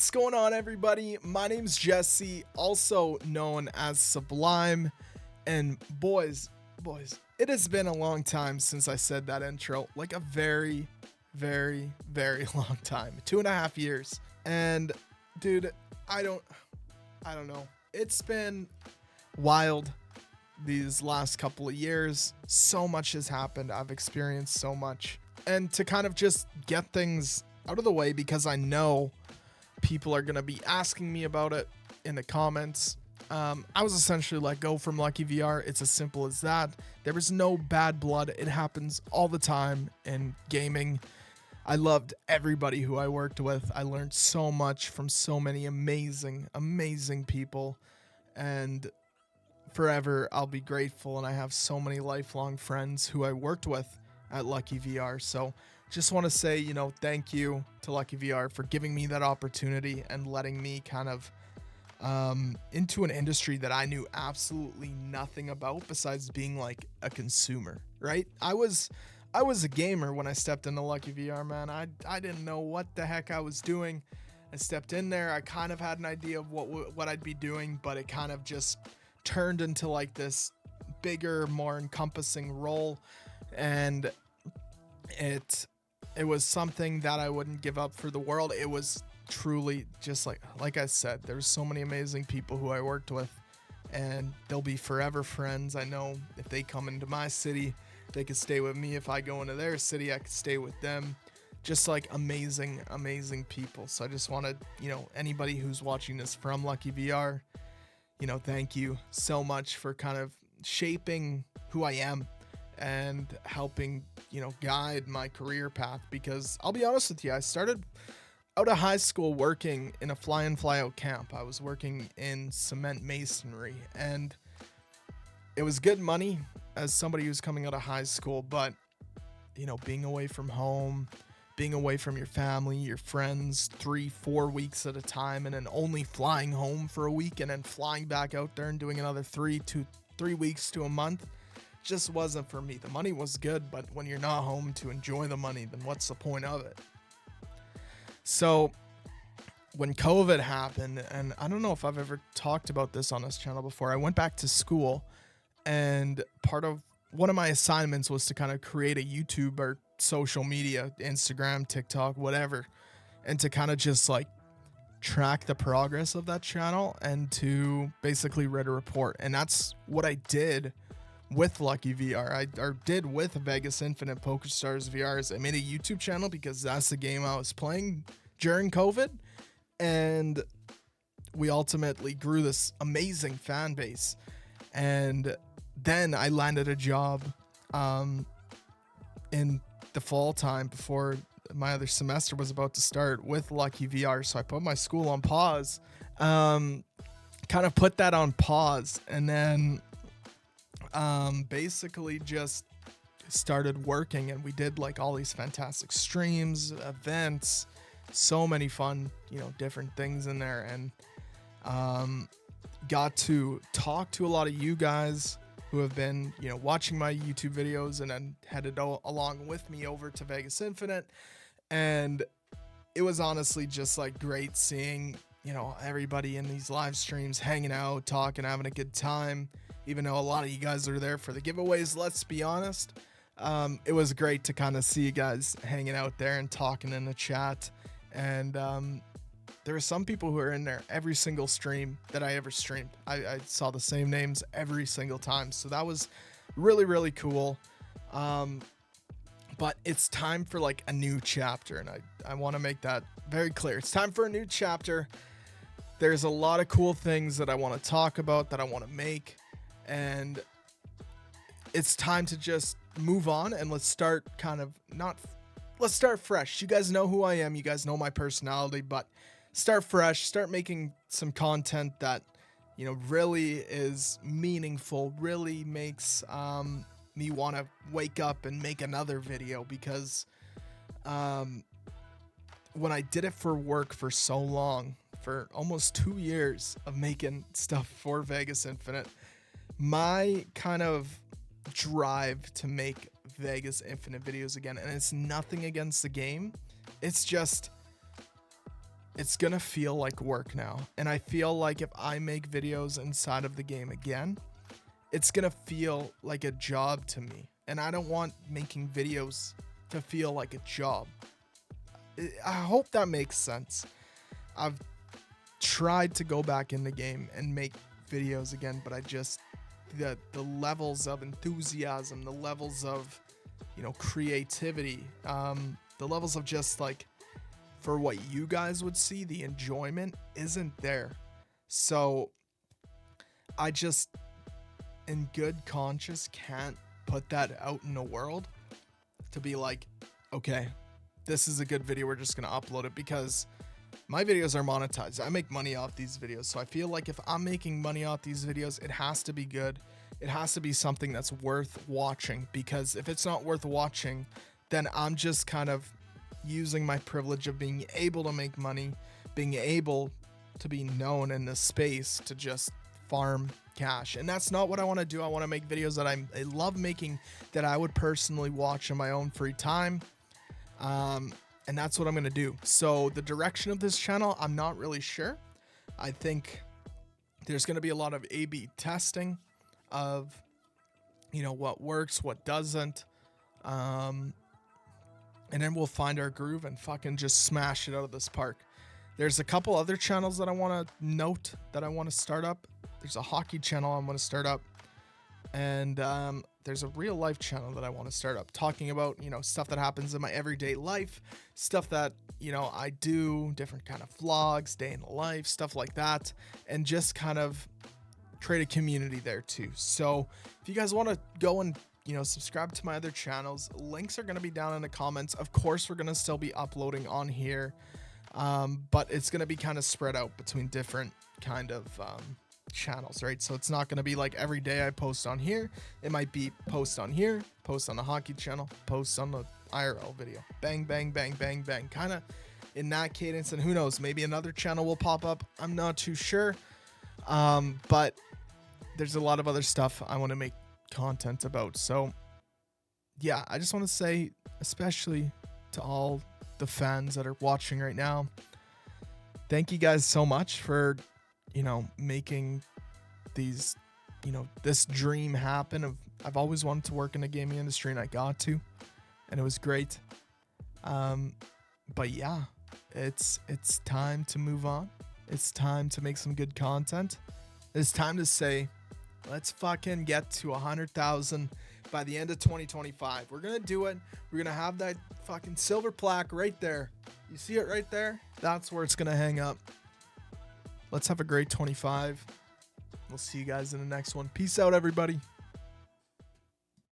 What's going on, everybody? My name's Jesse, also known as Sublime. And boys, it has been a long time since I said that intro. Like a very, very, very long time. 2.5 years. And dude, I don't know. It's been wild these last couple of years. So much has happened. I've experienced so much. And to kind of just get things out of the way, because I know people are going to be asking me about it in the comments. I was essentially let go from Lucky VR. It's as simple as that. There was no bad blood. It happens all the time in gaming. I loved everybody who I worked with. I learned so much from so many amazing, amazing people. And forever, I'll be grateful. And I have so many lifelong friends who I worked with at Lucky VR. So just want to say, thank you to Lucky VR for giving me that opportunity and letting me kind of into an industry that I knew absolutely nothing about besides being like a consumer, right? I was a gamer when I stepped into Lucky VR, man. I didn't know what the heck I was doing. I stepped in there. I kind of had an idea of what I'd be doing, but it kind of just turned into like this bigger, more encompassing role, and it was something that I wouldn't give up for the world. It was truly just like I said, there's so many amazing people who I worked with, and they'll be forever friends. I know if they come into my city, they could stay with me. If I go into their city, I could stay with them. Just like amazing, amazing people. So I just wanted, anybody who's watching this from Lucky VR, thank you so much for kind of shaping who I am and helping, guide my career path. Because I'll be honest with you, I started out of high school working in a fly in fly out camp. I was working in cement masonry, and it was good money as somebody who's coming out of high school, but being away from home, being away from your family, your friends, 3-4 weeks at a time, and then only flying home for a week and then flying back out there and doing another 3 weeks to a month just wasn't for me. The money was good, but when you're not home to enjoy the money, then what's the point of it? So when COVID happened, and I don't know if I've ever talked about this on this channel before, I went back to school, and part of one of my assignments was to kind of create a YouTube or social media, Instagram, TikTok, whatever, and to kind of just like track the progress of that channel and to basically write a report. And that's what I did with Lucky VR. I did with Vegas Infinite Poker Stars VR. I made a YouTube channel because that's the game I was playing during COVID, and we ultimately grew this amazing fan base. And then I landed a job in the fall time before my other semester was about to start with Lucky VR. So I put my school on pause, kind of put that on pause, and then basically just started working, and we did like all these fantastic streams, events, so many fun, different things in there, and got to talk to a lot of you guys who have been, watching my YouTube videos and then headed along with me over to Vegas Infinite. And it was honestly just like great seeing, everybody in these live streams hanging out, talking, having a good time. Even though a lot of you guys are there for the giveaways, let's be honest. It was great to kind of see you guys hanging out there and talking in the chat. And there were some people who are in there every single stream that I ever streamed. I saw the same names every single time. So that was really, really cool. But it's time for like a new chapter. And I want to make that very clear. It's time for a new chapter. There's a lot of cool things that I want to talk about, that I want to make. And it's time to just move on, and let's start let's start fresh. You guys know who I am. You guys know my personality, but start fresh, start making some content that, really is meaningful, really makes me want to wake up and make another video. Because when I did it for work for so long, for almost 2 years of making stuff for Vegas Infinite, my kind of drive to make Vegas Infinite videos again, and it's nothing against the game, it's just it's gonna feel like work now. And I feel like if I make videos inside of the game again, it's gonna feel like a job to me. And I don't want making videos to feel like a job. I hope that makes sense. I've tried to go back in the game and make videos again, but I just, the levels of enthusiasm, the levels of, you know, creativity, the levels of just like, for what you guys would see, the enjoyment isn't there. So I just, in good conscience, can't put that out in the world to be like, okay, this is a good video, we're just gonna upload it, because my videos are monetized. I make money off these videos. So I feel like if I'm making money off these videos, it has to be good. It has to be something that's worth watching, because if it's not worth watching, then I'm just kind of using my privilege of being able to make money, being able to be known in this space to just farm cash. And that's not what I want to do. I want to make videos that I love making, that I would personally watch in my own free time. And that's what I'm going to do. So the direction of this channel, I'm not really sure. I think there's going to be a lot of A/B testing of, you know, what works, what doesn't. And then we'll find our groove and fucking just smash it out of this park. There's a couple other channels that I want to note that I want to start up. There's a hockey channel I want to start up. And there's a real life channel that I want to start up, talking about, you know, stuff that happens in my everyday life, stuff that, you know, I do, different kind of vlogs, day in the life, stuff like that, and just kind of create a community there too. So if you guys want to go and, you know, subscribe to my other channels, links are going to be down in the comments. Of course, we're going to still be uploading on here, but it's going to be kind of spread out between different kind of channels, right? So it's not going to be like every day I post on here. It might be post on here, post on the hockey channel, post on the IRL video, bang bang bang bang bang, kind of in that cadence. And who knows, maybe another channel will pop up, I'm not too sure. But there's a lot of other stuff I want to make content about. So yeah, I just want to say, especially to all the fans that are watching right now, thank you guys so much for, you know, making these, you know, this dream happen. I've always wanted to work in the gaming industry, and I got to, and it was great. But yeah, it's time to move on. It's time to make some good content. It's time to say, let's fucking get to 100,000 by the end of 2025. We're gonna do it. We're gonna have that fucking silver plaque right there. You see it right there? That's where it's gonna hang up. Let's have a great 25. We'll see you guys in the next one. Peace out, everybody.